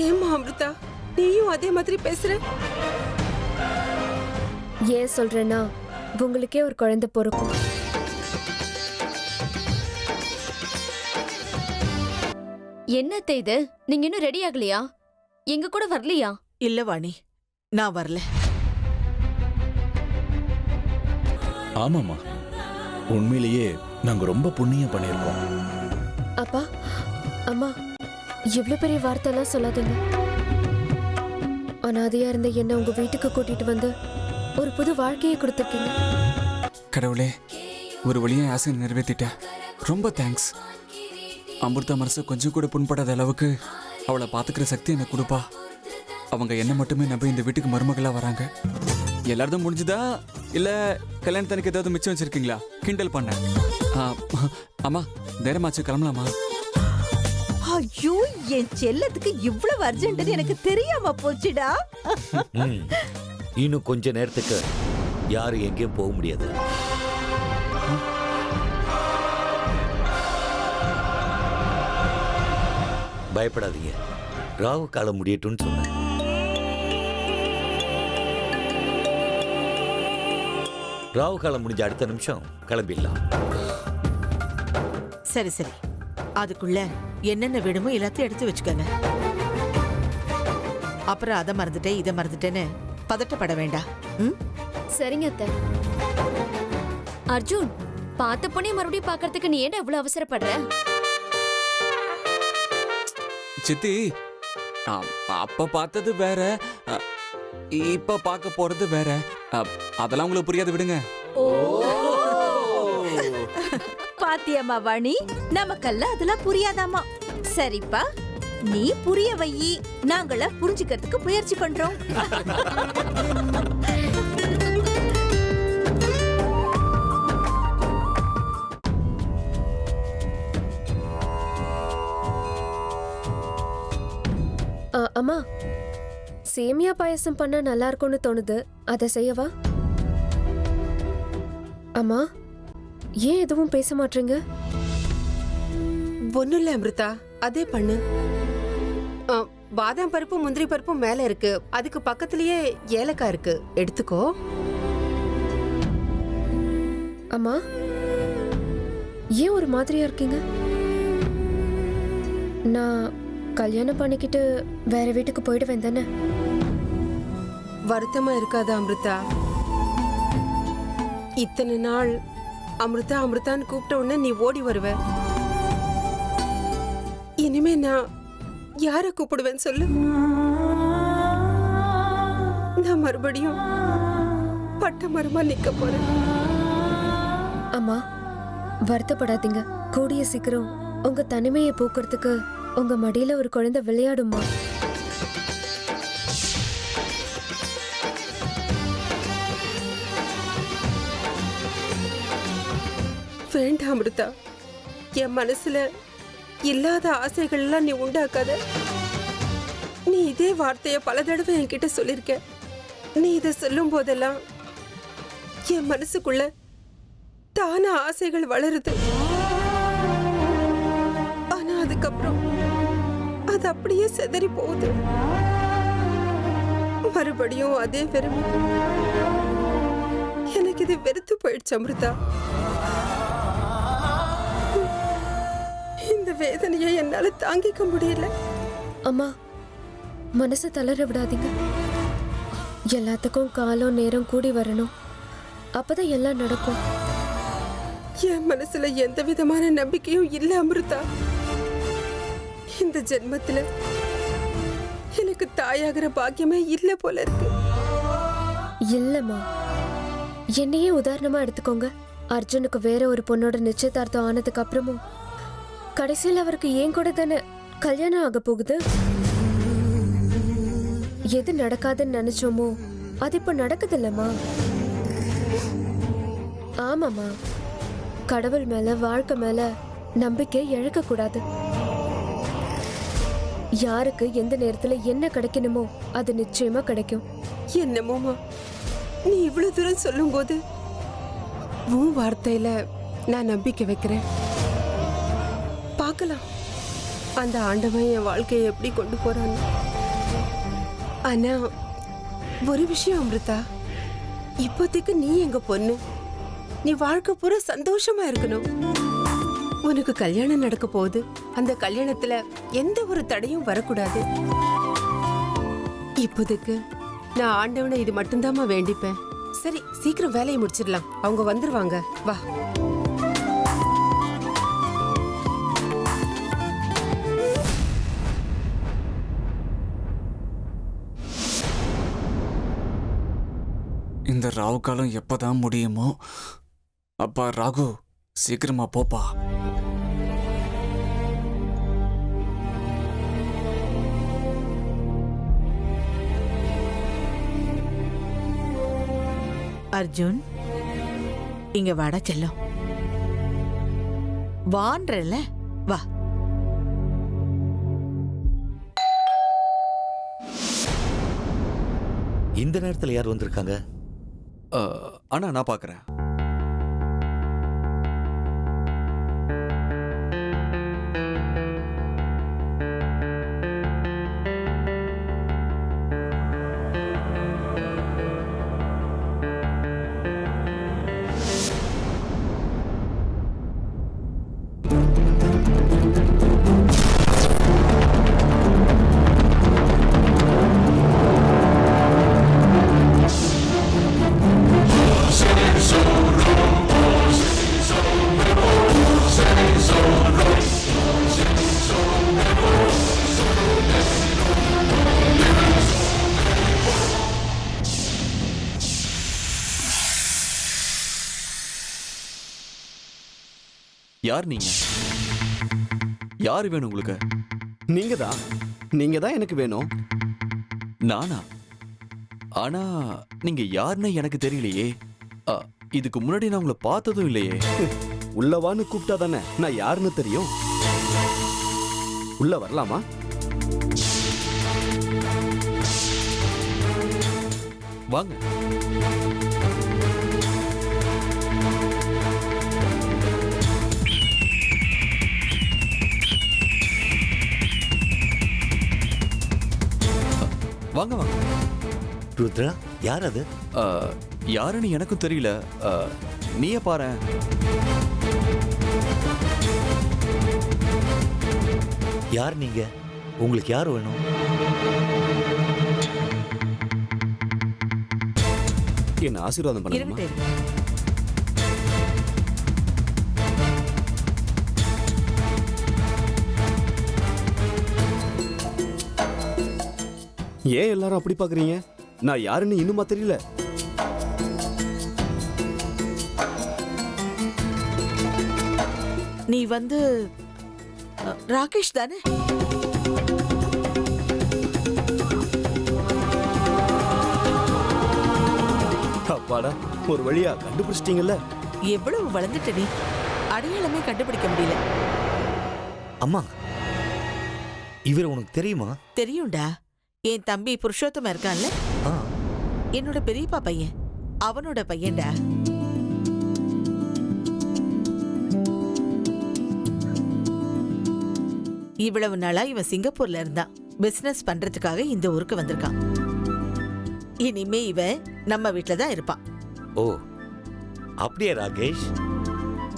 ஏம்மா அமிர்தா, நீயும் அதே மாதிரி பேசுற? ஏன் சொல்றேன்னா உங்களுக்கே ஒரு குழந்தை பிறக்கும். என்னத்த இது? நீங்க இன்னும் ரெடி ஆகலையா? எங்க கூட வரலையா? இல்ல வாணி, நான் வரல. ஆமாமா, உண்மையிலேயே நாங்க ரொம்ப புண்ணியம் பண்ணியிருக்கோம். அப்பா அம்மா, இவ்வளவு பெரிய வார்த்தை எல்லாம் சொல்லாதீங்க. அனாதையா இருந்த என்ன உங்க வீட்டுக்கு கூட்டிட்டு வந்து ஒரு புது வாழ்க்கையை கொடுத்துருக்கீங்க. கடவுளே, ஒரு வழியா ஆசை நிறைவேற்றிட்டேன். ரொம்ப தேங்க்ஸ். அமிர்தா மனசு கொஞ்சம் கூட புண்படாத அளவுக்கு அவளை பாத்துக்கிற சக்தி எனக்கு கொடுப்பா. அவங்க என்ன மட்டுமே நம்ப இந்த வீட்டுக்கு மருமகளா வராங்க. எல்லாரும் முடிஞ்சுதா இல்ல கல்யாணத்துக்கு ஏதாவது மிச்சம் வச்சிருக்கீங்களா? கிண்டல் பண்ண. அம்மா தைரியமாச்சு, கிளம்பலாமா? ஐயோ, என் செல்லத்துக்கு இவ்வளவு அர்ஜென்ட் எனக்கு தெரியாம போச்சுடா. இன்னும் கொஞ்ச நேரத்துக்கு யாரும் எங்கேயும் போக முடியாது. பயப்படாதீங்க, ராகு காலம் முடியட்டும்னு சொன்னேன். ராகு காலம் முடிஞ்ச அடுத்த நிமிஷம் கிளம்பிடலாம். சரி சரி, அதுக்குள்ள என்னென்ன வேணுமோ எல்லாத்தையும் எடுத்து வச்சுக்கங்க. அப்புறம் அதை மறந்துட்டேன் இதை மறந்துட்டேன்னு பதட்டப்பட வேண்டாம். சரிங்க அத்தை. அர்ஜுன், பார்த்த பொண்ணே மறுபடியும் பார்க்கறதுக்கு நீ ஏன் இவ்வளவு அவசரப்படுற? சித்தி, அப்ப பார்த்தது வேற, இப்ப பார்க்க போறது வேற. அதெல்லாம் உங்களுக்கு புரியாது, விடுங்க. பாத்தியம்மா வாணி, நமக்கெல்லாம் அதெல்லாம் புரியாதாமா. சரிப்பா, நீ புரிய வையி, நாங்கள புரிஞ்சுக்கிறதுக்கு முயற்சி பண்றோம். அம்மா, சேமியா பாயசம் பண்ணா நல்லா இருக்கும்னு தோணுது. அதை செய்யவா? அம்மா, ஏன் எதுவும் பேச மாட்டீங்க? ஒண்ணும் இல்ல அமிர்தா, அதே பண்ணு. பாதாம் பருப்பும் முந்திரி பருப்பும் மேல இருக்கு, அதுக்கு பக்கத்திலேயே ஏலக்காய் இருக்கு, எடுத்துக்கோ. அம்மா, ஏன் ஒரு மாதிரியா இருக்கீங்க? நான் கல்யாணம் பண்ணிக்கிட்டு வேற வீட்டுக்கு போயிடுவேன் தானே? வருத்தமா இருக்காதா அமிர்தா? இத்தனை நாள் அமிர்தா அமிர்தான்னு கூப்பிட்ட உடனே நீ ஓடி வருவ. இனிமே நான் யார கூப்பிடுவேன்னு சொல்லு. நான் மறுபடியும் பட்ட மரமா நிக்க போறேன். அம்மா, வருத்தப்படாதீங்க. கூடிய சீக்கிரம் உங்க தனிமையை போக்குறதுக்கு உங்க மடியில ஒரு குழந்தை விளையாடுமா? வேண்டாம் அமிர்தா, என் மனசுல இல்லாத ஆசைகள் எல்லாம் நீ உண்டாக்காத. நீ இதே வார்த்தைய பல தடவை என்கிட்ட சொல்லிருக்க. நீ இதை சொல்லும் போதெல்லாம் என் மனசுக்குள்ள தான ஆசைகள் வளருது. ஆனா அதுக்கப்புறம் அது அப்படியே சிதறி போகுது. மறுபடியும் அதே வெறுமை. எனக்கு இது வெறுத்து போயிடுச்சு அமிர்தா. இந்த வேதனையை என்னால தாங்கிக்க முடியல. அம்மா, மனசை தளர விடாதீங்க. எல்லாத்துக்கும் காலம் நேரம் கூடி வரணும். அப்பதான் எல்லாம் நடக்கும். என் மனசுல எந்த விதமான நம்பிக்கையும் இல்ல அமிர்தா. இந்த ஜென்மத்துல எனக்கு தாயாகிற பாக்கியமே இல்ல போல இருக்கு. இல்லம்மா, என்னையே உதாரணமா எடுத்துக்கோங்க. அர்ஜுனுக்கு வேற ஒரு பொண்ணோட நிச்சயதார்த்தம் ஆனதுக்கு அப்புறமும் கடைசியில் அவருக்கு ஏன் கூட தானே கல்யாணம் ஆக போகுது. எது நடக்காதுன்னு நினைச்சோமோ அது இப்ப நடக்குது இல்லம்மா. ஆமாம்மா, கடவுள் மேல வாழ்க்கை மேல நம்பிக்கை இழக்க கூடாது. யாருக்கு எந்த நேரத்துல என்ன கிடைக்கணுமோ அது நிச்சயமா கிடைக்கும். என்னமோமா, நீ இவ்வளவு தூரம் சொல்லும் போது உன் வார்த்தையில நான் நம்பிக்கை வைக்கிறேன். பார்க்கலாம், அந்த ஆண்டவன் என் வாழ்க்கையை எப்படி கொண்டு போறான்னு. ஆனா ஒரு விஷயம் அமிர்தா, இப்போதைக்கு நீ எங்க பொண்ணு, நீ வாழ்க்கை பூரா சந்தோஷமா இருக்கணும். உனக்கு கல்யாணம் நடக்க போகுது, அந்த கல்யாணத்துல எந்த ஒரு தடையும் வரக்கூடாது. இப்போதைக்கு நான் ஆண்டவனை இது மட்டும்தாம்மா வேண்டிப்பேன். சரி, சீக்கிரம் வேலையை முடிச்சிடலாம், அவங்க வந்துருவாங்க. வா. இந்த ராகு காலம் எப்பதான் முடியுமோ? அப்பா ராகு, சீக்கிரமா போப்பா. அர்ஜுன், இங்க வாடா செல்லம். வான்றல, வா. இந்த நேரத்துல யார் வந்திருக்காங்க? அண்ணா நான் பார்க்குறேன். யார் நீங்க? யார் வேணும் உங்களுக்கு? நீங்க தான் எனக்கு வேணும். நானா? ஆனா நீங்க யாருன்னு எனக்கு தெரியலையே. இதுக்கு முன்னாடி நான் உங்களை பார்த்ததும் இல்லையே. உள்ளவான்னு கூப்பிட்டா தானே நான் யாருன்னு தெரியும். உள்ள வரலாமா? வாங்க. வாங்க வாங்க. ருத்ரா, யார் அது? யாருன்னு எனக்கும் தெரியல. நீயே பாரு. யார் நீங்க? உங்களுக்கு யார் வேணும்? என்ன ஆசீர்வாதம் பண்ணுமா? இருக்கட்டும். ஏன் எல்லாரும் அப்படி பாக்குறீங்க? நான் யாருன்னு இன்னுமா தெரியல? நீ வந்து ராகேஷ் தானே? அப்பாடா, ஒரு வழியா கண்டுபிடிச்சிட்டீங்கல்ல. எவ்வளவு வளர்ந்துட்ட நீ, அடையாளமே கண்டுபிடிக்க முடியல. அம்மா, இவர் உனக்கு தெரியுமா? தெரியும்டா, என் தம்பி புருஷோத்தம இருக்கான்ல, ஆ, என்னோட பெரியப்பா பையன், அவனோட பையன்டா. இவ்வளவு நாளா இவன் சிங்கப்பூர்ல இருந்தான். பிசினஸ் பண்றதுக்காக இந்த ஊருக்கு வந்திருக்கான். இனிமே இவன் நம்ம வீட்டுல தான் இருப்பான். ஓ அப்படியே ராகேஷ்.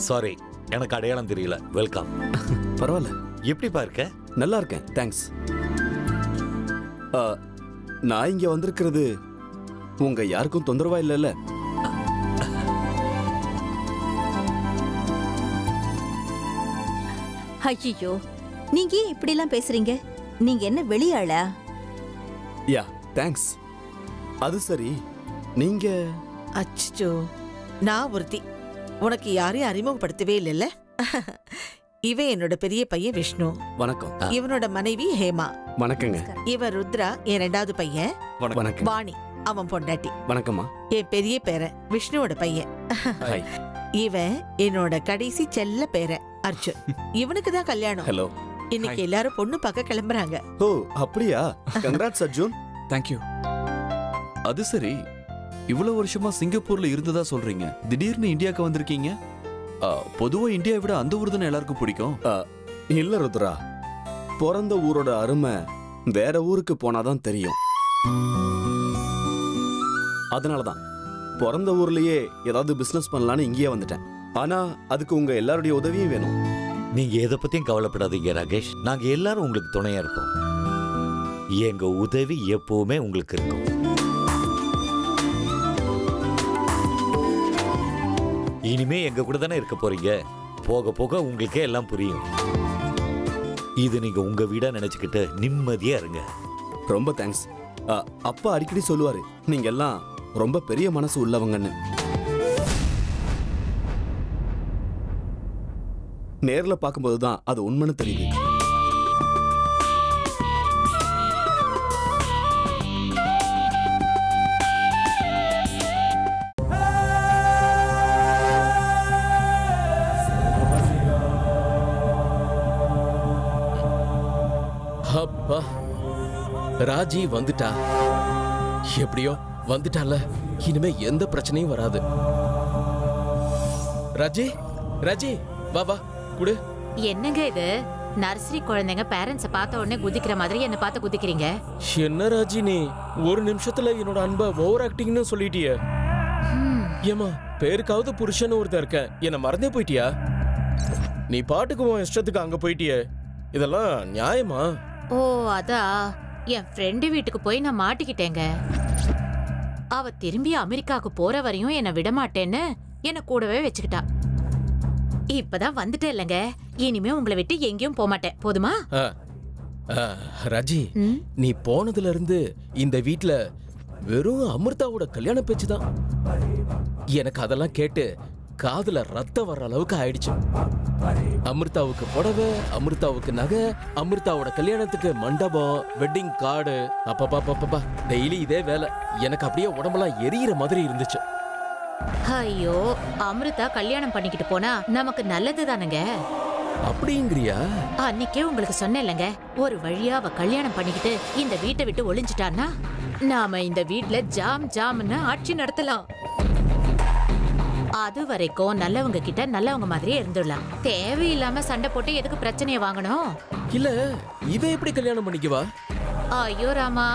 சாரி, எனக்கு அடையாளம் தெரியல. வெல்கம். பரவாயில்ல. எப்படிப்பா இருக்க? நல்லா இருக்கேன், தேங்க்ஸ். நான் இங்க வந்திருக்கிறது உங்க யாருக்கும் தொந்தரவா இல்லைல்ல? ஐயோ, நீங்க ஏன் இப்படிலாம் பேசுறீங்க? நீங்க என்ன வெளியாளா? யா, தேங்க்ஸ். அது சரி, நீங்க? அச்சோ, நான் ஒருத்தி. உனக்கு யாரையும் அறிமுகப்படுத்தவே இல்லைல்ல? இவன் என்னோட பெரிய பையன் விஷ்ணு. வணக்கம். இவனோட மனைவி ஹேமா. வணக்கங்க. இவன் ருத்ரா, என் ரெண்டாவது பையன். வணக்கம். வாணி, அவன் பொண்டாட்டி. வணக்கம்மா. என் பெரிய பேரன் விஷ்ணுவோட பையன். ஹாய். இவன் என்னோட கடைசி செல்ல பேரன் அர்ஜுன். இவனுக்கு தான் கல்யாணம். ஹலோ. இன்னைக்கு எல்லாரும் பொண்ணு பார்க்க கிளம்புறாங்க. ஓ அப்படியா? கங்க்ராட்ஸ் அர்ஜுன். தேங்க்யூ. அது சரி, இவ்வளவு வருஷமா சிங்கப்பூர்ல இருந்ததா சொல்றீங்க, திடீர்னு இந்தியாவுக்கு வந்திருக்கீங்க. பொதுவா இந்தியாவை விட அந்த ஊர் தானே எல்லாருக்கும் பிடிக்கும். இல்ல ருத்ரா, பிறந்த ஊரோட அருமை வேற ஊருக்கு போனாதான் தெரியும். அதனாலதான் பிறந்த ஊர்லயே ஏதாவது பிசினஸ் பண்ணலான்னு இங்கேயே வந்துட்டேன். ஆனா அதுக்கு உங்க எல்லாருடைய உதவியும் வேணும். நீங்க எதை பத்தியும் கவலைப்படாதீங்க ராகேஷ். நாங்க எல்லாரும் உங்களுக்கு துணையா இருப்போம். எங்க உதவி எப்பவுமே உங்களுக்கு இருக்கும். இனிமே எங்க கூட தானே இருக்க போறீங்க. போக போக உங்களுக்கே எல்லாம் புரியும். இது நீங்க உங்க வீடா நினைச்சுக்கிட்டு நிம்மதியா இருங்க. ரொம்ப தேங்க்ஸ். அப்பா அடிக்கடி சொல்லுவாரு, நீங்க எல்லாம் ரொம்ப பெரிய மனசு உள்ளவங்கன்னு. நேர்ல பார்க்கும்போதுதான் அது உண்மைன்னு தெரியுது. அப்பா, ராஜி வந்துட்டா. எப்படியோ வந்துட்டால, இனிமே எந்த பிரச்சனையும் வராது. ராஜி, ராஜி வா வா குடு. என்னங்க இது? நர்சரி குழந்தைங்க பேரண்ட்ஸ பார்த்த உடனே குதிக்கிற மாதிரி என்ன பார்த்து குதிக்கிறீங்க. என்ன ராஜி நீ ஒரு நிமிஷத்துல என்னோட அன்பை ஓவர் ஆக்டிங்னு சொல்லிட்டிய. ஏமா பேருக்காவது புருஷன் ஒருத்தர் இருக்க, என்ன மறந்தே போயிட்டியா? நீ பாட்டுக்கு உன் இஷ்டத்துக்கு அங்க போயிட்டிய. இதெல்லாம் நியாயமா? ஓ அதா, என் ஃப்ரெண்டு வீட்டுக்கு போய் நான் மாட்டிக்கிட்டேங்க. அவ திரும்பி அமெரிக்காவுக்கு போற வரையும் என்னை விட மாட்டேன்னு என்னை கூடவே வச்சுக்கிட்டா. இப்பதான் வந்துட்டேன் இல்லைங்க, இனிமே உங்களை விட்டு எங்கேயும் போக மாட்டேன். போதுமா? ராஜி, நீ போனதுல இருந்து இந்த வீட்ல வெறும் அமிர்தாவோட கல்யாண பேச்சுதான். எனக்கு அதெல்லாம் கேட்டு காதுல ரத்தம் வர்ற அளவுக்கு ஆயிடுச்சு. அமிர்தாவுக்கு புடவை, அமிர்தாவுக்கு நகை, அமிர்தாவோட கல்யாணத்துக்கு மண்டபம், வெட்டிங் கார்டு. அப்பப்பா டெய்லி இதே வேலை. எனக்கு அப்படியே உடம்பெல்லாம் எரியிற மாதிரி இருந்துச்சு. ஐயோ, அமிர்தா கல்யாணம் பண்ணிக்கிட்டு போனா நமக்கு நல்லது தானுங்க. அப்படிங்கிறியா? அன்னைக்கே உங்களுக்கு சொன்னேன்லங்க, ஒரு வழியா அவ கல்யாணம் பண்ணிக்கிட்டு இந்த வீட்டை விட்டு ஒளிஞ்சிட்டான்னா நாம இந்த வீட்ல ஜாம் ஜாம்னு ஆட்சி நடத்தலாம். அது வரைக்கும் நல்லவங்க கிட்ட நல்லவங்க மாதிரியே இருந்துடலாம். தேவையில்லாம சண்டை போட்டு எதுக்கு பிரச்சனைய வாங்கணும்? இல்ல இவ எப்படி கல்யாணம் பண்ணிக்குவா? ஐயோ ராமா,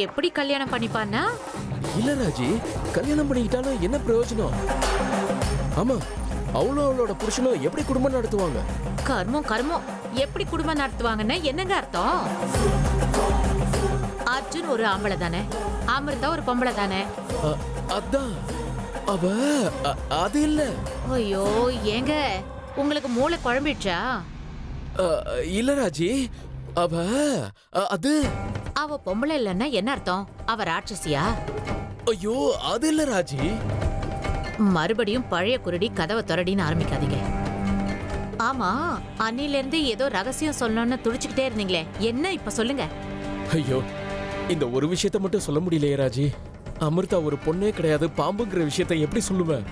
எப்படி கல்யாணம் பண்ணிப்பான்னா? இல்ல ராஜி, கல்யாணம் பண்ணிக்கிட்டாலும் என்ன பிரயோஜனம்? ஆமா, அவளும் அவளோட புருஷனும் எப்படி குடும்பம் நடத்துவாங்க? கர்மம் எப்படி குடும்பம் நடத்துவாங்கன்னு என்னங்க அர்த்தம்? அர்ஜுன் ஒரு ஆம்பளை தானே, அமிர்தா ஒரு பொம்பளை தானே. அதான் அவ அது இல்ல. ஐயோ ஏங்க, உங்களுக்கு மூளை குழம்பிடுச்சா? இல்ல ராஜி, அவ அது அவ பொம்பளை இல்லன்னா என்ன அர்த்தம்? அவ ராட்சசியா? ஐயோ அது இல்ல ராஜி. மறுபடியும் பழைய குருடி கதவை திறடின்னு ஆரம்பிக்காதீங்க. ஆமா, அன்னில இருந்து ஏதோ ரகசியம் சொல்லணும்னு துடிச்சுக்கிட்டே இருந்தீங்களே, என்ன இப்ப சொல்லுங்க. ஐயோ, இந்த ஒரு விஷயத்த மட்டும் சொல்ல முடியலையே ராஜி. அமிர்தா ஒரு பொண்ணே கிடையாது, பாம்புங்கிற விஷயத்த எப்படி சொல்லுவேன்?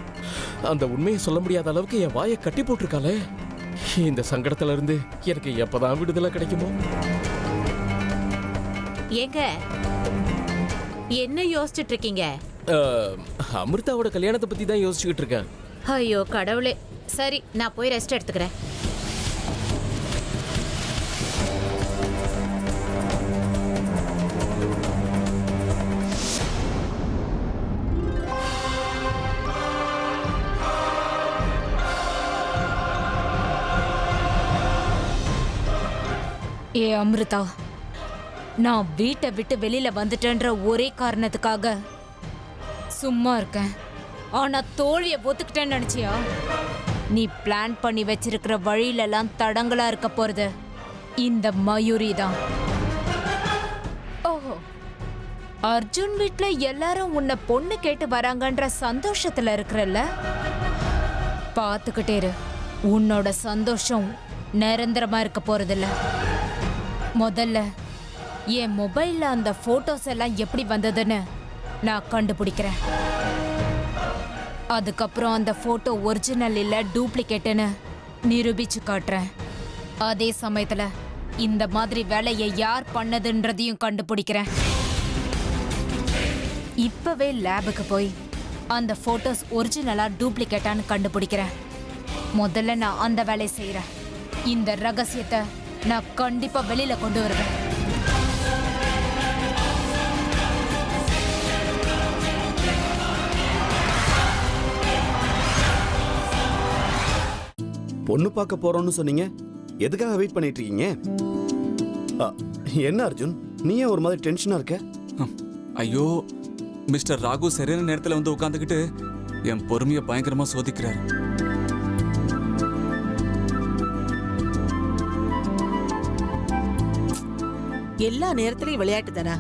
அந்த உண்மையை சொல்ல முடியாத அளவுக்கு என் வாயை கட்டி போட்டிருக்காளே. இந்த சங்கடத்துல இருந்து எனக்கு எப்பதான் விடுதலை கிடைக்குமோ? ஏங்க என்ன யோசிச்சுட்டு இருக்கீங்க? அமிர்தாவோட கல்யாணத்தை பத்தி தான் யோசிச்சுக்கிட்டு இருக்கேன். ஐயோ கடவுளே, சரி நான் போய் ரெஸ்ட் எடுத்துக்கிறேன். ஏ அமிர்தா, நான் வீட்டை விட்டு வெளியில வந்துட்டேன்ற ஒரே காரணத்துக்காக சும்மா இருக்கேன். ஆனா தோழிய ஒத்துக்கிட்டேன்னு நினைச்சியா? நீ பிளான் பண்ணி வச்சிருக்கிற வழியிலெல்லாம் தடங்களா இருக்க போறது இந்த மயூரி தான். ஓஹோ, அர்ஜுன் வீட்ல எல்லாரும் உன்னை பொண்ணு கேட்டு வராங்கன்ற சந்தோஷத்துல இருக்கிறல்ல? பாத்துக்கிட்டே இரு, உன்னோட சந்தோஷம் நிரந்தரமா இருக்க போறதில்ல. முதல்ல என் மொபைல்ல அந்த போட்டோஸ் எல்லாம் எப்படி வந்ததுன்னு நான் கண்டுபிடிக்கிறேன். அதுக்கப்புறம் அந்த போட்டோ ஒரிஜினல் இல்ல டூப்ளிகேட்னு நிரூபிச்சு காட்டுறேன். அதே சமயத்துல இந்த மாதிரி வேலையை யார் பண்ணதுன்றதையும் கண்டுபிடிக்கிறேன். இப்பவே லேபுக்கு போய் அந்த போட்டோஸ் ஒரிஜினலா டூப்ளிகேட்டான்னு கண்டுபிடிக்கிறேன். முதல்ல நான் அந்த வேலையை செய்யறேன். இந்த ரகசியத்தை நான் கண்டிப்பா வெளியில கொண்டு வருவேன். பொண்ணு பார்க்க போறோம்னு சொன்னீங்க, எதுக்காக வெயிட் பண்ணிட்டு இருக்கீங்க? என்ன அர்ஜுன், நீ ஏன் ஒரு மாதிரி டென்ஷனா இருக்க? ஐயோ, மிஸ்டர் ராகு சரியான நேரத்துல வந்து உட்காந்துக்கிட்டு என் பொறுமையை பயங்கரமா சோதிக்கிறாரு. எல்லா நேரத்திலயும் விளையாட்டு தானா?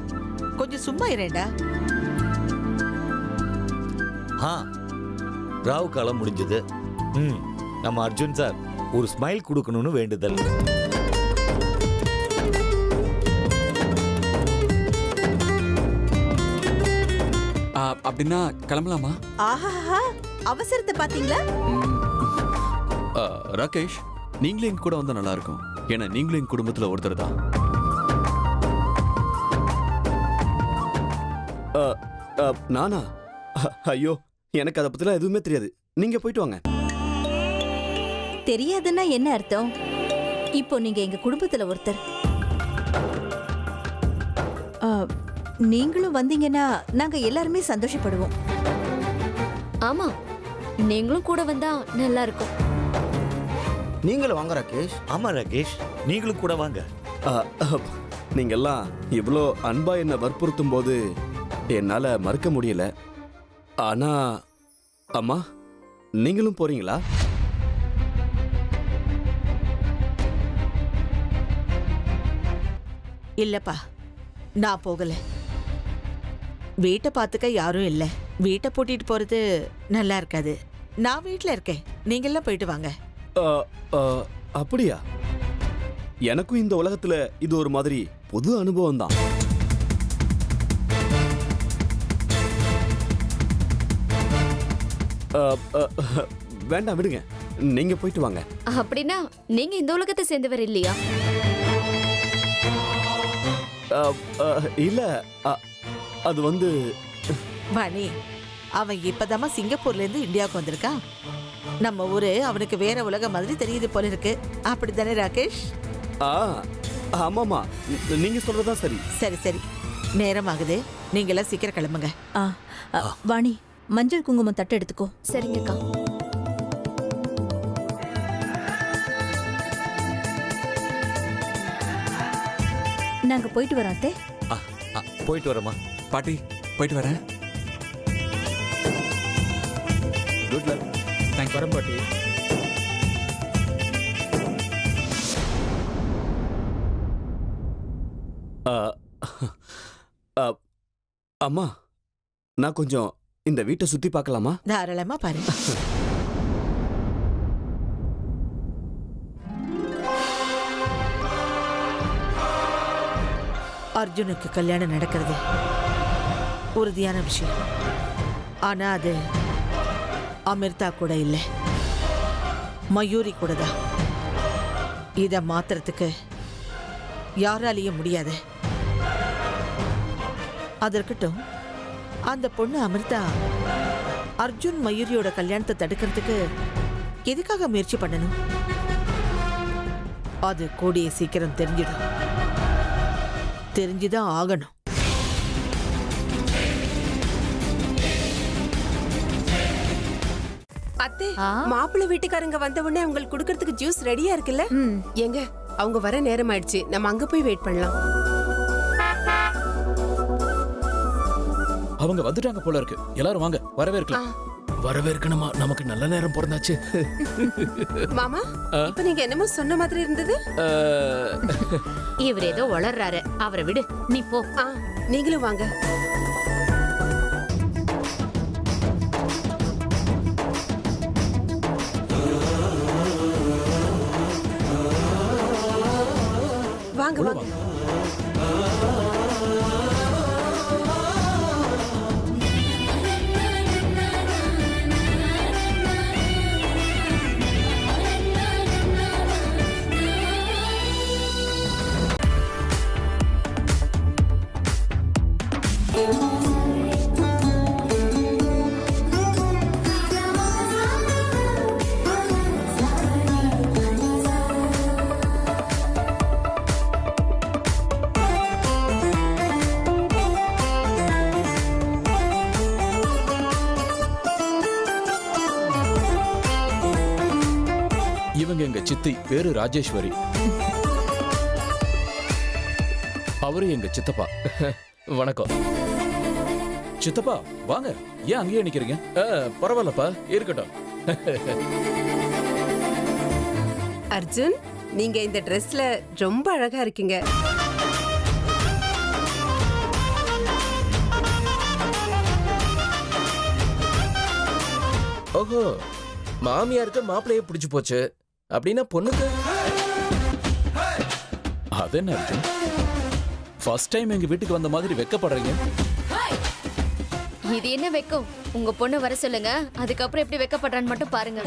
கொஞ்சம் சும்மா இரேண்டா. ராவு காலம் முடிஞ்சது. நம்ம அர்ஜுன் சார் ஒரு ஸ்மைல் கொடுக்கணும்னு வேண்டுதல். அப்படின்னா கிளம்பலாமா? ஆஹா, அவசரத்தை பாத்தீங்களா? ராகேஷ், நீங்களும் எங்க கூட வந்தா நல்லா இருக்கும். ஏன்னா நீங்களும் எங்க குடும்பத்துல ஒருத்தர் தான். நானா? ஐயோ, எனக்கு அதை பத்திலாம் எதுவுமே தெரியாது. நீங்க போயிட்டு வாங்க. தெரியாதுன்னா என்ன அர்த்தம்? இப்போ நீங்க எங்க குடும்பத்துல ஒருத்தர். நீங்களும் வந்தீங்கன்னா நாங்க எல்லாருமே சந்தோஷப்படுவோம். ஆமா, நீங்களும் கூட வந்தா நல்லா இருக்கும். நீங்களும் வாங்க ராகேஷ். ஆமா ராகேஷ், நீங்களும் கூட வாங்க. நீங்கெல்லாம் இவ்வளோ அன்பா என்ன வற்புறுத்தும் போது என்னால மறுக்க முடியல. ஆனா அம்மா, நீங்களும் போறீங்களா? இல்லப்பா, நான் போகல. வீட்டை பார்த்துக்க யாரும் இல்ல. வீட்டை பூட்டிட்டு போறது நல்லா இருக்காது. நான் வீட்டுல இருக்கேன், நீங்க எல்லாம் போயிட்டு வாங்க. அப்படியா? எனக்கும் இந்த உலகத்துல இது ஒரு மாதிரி புது அனுபவம் தான். வேண்டாம், விடுங்க, நீங்க போயிட்டு வாங்க. அப்படின்னா நீங்க இந்த உலகத்தை சேர்ந்தவர் இல்லையா? இல்ல, அது வந்து வாணி, அவன் இப்பதாம சிங்கப்பூர்ல இருந்து இந்தியாவுக்கு வந்திருக்கான். நம்ம ஊரு அவனுக்கு வேற உலகம் மாதிரி தெரியுது போல இருக்கு. அப்படித்தானே ராகேஷ்? ஆமாமா, நீங்க சொல்றதா சரி. சரி சரி, நேரம் ஆகுது, நீங்க எல்லாம் சீக்கிரம் கிளம்புங்க. வாணி, மஞ்சள் குங்குமம் தட்டு எடுத்துக்கோ. சரிங்கக்கா. நாங்க போயிட்டு வரோம் அத்தை. போயிட்டு வரமா பாட்டி? போயிட்டு வரேன். Good luck. தேங்க்ஸ். வரேன் பாட்டி. அம்மா, நான் கொஞ்சம் இந்த வீட்டை சுத்தி பார்க்கலாமா? தாராளமா பாரு. அர்ஜுனுக்கு கல்யாணம் நடக்கிறது உறுதியான விஷயம். ஆனா அது அமிர்தா கூட இல்லை, மயூரி கூட தான். இதை மாத்துறதுக்கு யாராலையும் முடியாது. அதற்கட்டும், அந்த பொண்ணு அமிர்தா அர்ஜுன் மயூரியோட கல்யாணத்தை தடுக்கிறதுக்கு எதுக்காக முயற்சி பண்ணணும்? அது கூடிய சீக்கிரம் தெரிஞ்சிடும். தெரிஞ்சுதான் ஆகணும். அத்தை, மாப்பிள்ளை வீட்டுக்காரங்க வந்த உடனே அவங்களுக்கு குடுக்கறதுக்கு ஜூஸ் ரெடியா இருக்குல்ல? எங்க அவங்க வர நேரம் ஆயிடுச்சு, நம்ம அங்க போய் வெயிட் பண்ணலாம். அவங்க வந்துட்டாங்க போல இருக்கு. எல்லாரும் வாங்க, வரவேற்கலாம். வரவேற்கணுமா? நமக்கு நல்ல நேரம் பிறந்தாச்சு. மாமா, இப்ப நீங்க என்னமோ சொன்ன மாதிரி இருந்தது. இவர் ஏதோ வளர்றாரு, அவரை விடு, நீ போ. நீங்களும் வாங்க. வாங்க வாங்க. சித்தி பேரு ராஜேஸ்வரி. அவரு எங்க சித்தப்பா. வணக்கம் சித்தப்பா. வாங்க, ஏன் அங்கேயே நிக்கிறீங்க? பரவாயில்லப்பா, இருக்கட்டும். அர்ஜுன், நீங்க இந்த ட்ரெஸ்ல ரொம்ப அழகா இருக்கீங்க. ஓஹோ, மாமியாருக்கு மாப்பிள்ளையே பிடிச்சு போச்சு. அப்படின்னா பொண்ணுக்கு அது என்ன அர்ஜுன், ஃபர்ஸ்ட் டைம் எங்க வீட்டுக்கு வந்த மாதிரி வெக்கப்படுறீங்க? இது என்ன வெக்கம்? உங்க பொண்ணு வர சொல்லுங்க, அதுக்கப்புறம் எப்படி வெக்கப்படுறான்னு மட்டும் பாருங்க.